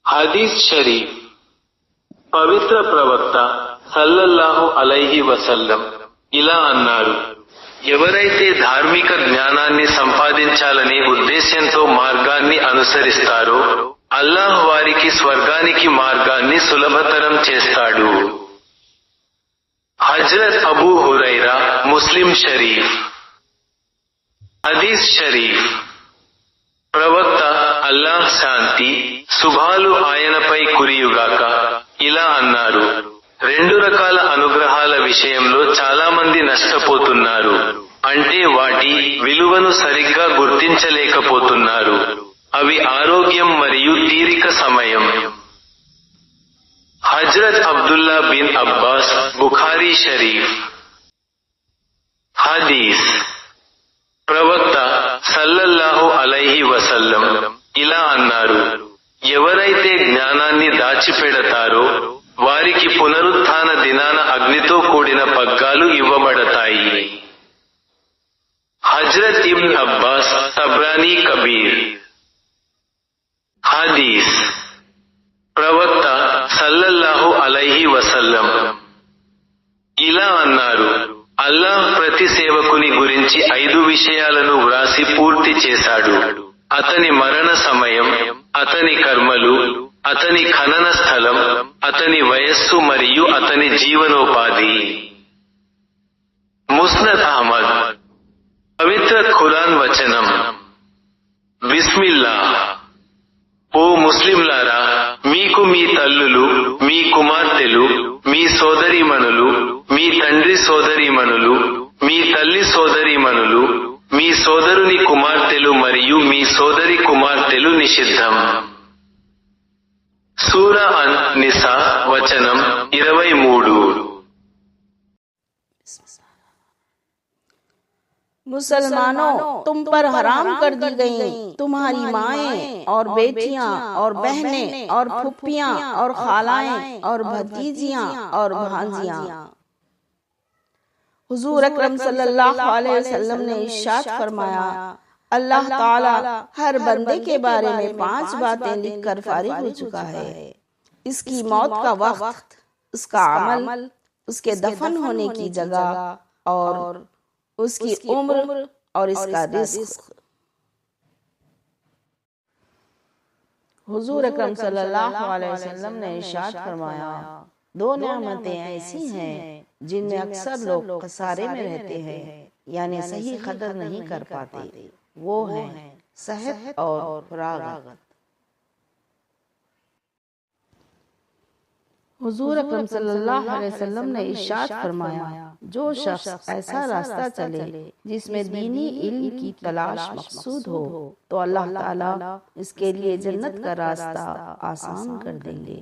హదీస్ షరీఫ్. పవిత్ర ప్రవక్త సల్లల్లాహు అలైహి వసల్లం ఇలా అన్నారు, ఎవరైతే ధార్మిక జ్ఞానాన్ని సంపాదించాలనే ఉద్దేశ్యంతో మార్గాన్ని అనుసరిస్తారో అల్లాహ్ వారికి స్వర్గానికి మార్గాన్ని సులభతరం చేస్తాడు. హజ్రత్ అబూ హురైరా, ముస్లిం షరీఫ్. హదీస్ షరీఫ్. ప్రవక్త, అల్లాహ్ శాంతి, శుభాలు ఆయనపై కురియుగాక, ఇలా అన్నారు, రెండు రకాల అనుగ్రహాల విషయంలో చాలామంది నష్టపోతున్నారు. అంటే వాటి విలువను సరిగ్గా గుర్తించలేకపోతున్నారు. అవి ఆరోగ్యం మరియు తీరిక సమయం. హజ్రత్ Abdullah bin Abbas, Bukhari Sharif. హదీస్. ప్రవక్త సల్లల్లాహు అలైహి వసల్లం ఇలా అన్నారు, ఎవరైతే జ్ఞానాన్ని దాచిపెడతారో వారికి పునరుత్థాన దినాన అగ్నితో కూడిన పగ్గాలు ఇవ్వబడతాయి. హజ్రత్ ఇబ్న్ అబ్బాస్, తబ్రానీ కబీర్. హదీస్. ప్రవక్త సల్లల్లాహు అలైహి వసల్లం ఇలా అన్నారు, అల్లాహ్ ప్రతి సేవకుని గురించి 5 విషయాలను వ్రాసి పూర్తి చేశాడు. అతని మరణ సమయం, అతని కర్మలు, అతని ఖనన స్థలం, అతని వయస్సు మరియు అతని జీవనోపాధి. ముస్నద్ అహ్మద్. పవిత్ర ఖురాన్ వచనం. బిస్మిల్లాహ్. ఓ ముస్లింలారా, మీకు మీ తల్లులు, మీ కుమార్తెలు, మీ సోదరీమణులు, మీ తండ్రి సోదరీమణులు, మీ తల్లి సోదరీమణులు, మీ సోదరుని కుమార్తెలు మరియు మీ సోదరి కుమార్తెలు నిషిద్ధం. సూరా అన్ నిసా వచనం 23. मुसलमानों, तुम पर हराम कर दी गई तुम्हारी माएं और बेटियां और बहनें और फुप्पियां और खालाएं और भतीजियां और भांजियां। हुजूर अकरम सल्लल्लाहु अलैहि वसल्लम ने इरशाद फरमाया, अल्लाह ताला हर बंदे के बारे में 5 बातें लिखकर फारिग हो चुका है। इसकी मौत का वक्त, उसका अमल, उसके दफन होने की जगह और उसकी उम्र और इसका रिज़्क़। हुजूर अकरम सल्लल्लाहु अलैहि वसल्लम ने इरशाद फरमाया, 2 नेमतें ऐसी हैं जिनमें अक्सर लोग खसारे में रहते हैं, यानी सही कदर नहीं कर पाते। वो हैं सेहत और फरागत। हुजूर अकरम सल्लल्लाहु अलैहि वसल्लम ने इरशाद फरमाया, जो शख्स ऐसा रास्ता चले जिसमें दीनी इल्म की तलाश मकसूद हो तो अल्लाह ताला इसके लिए जन्नत का रास्ता आसान कर देंगे।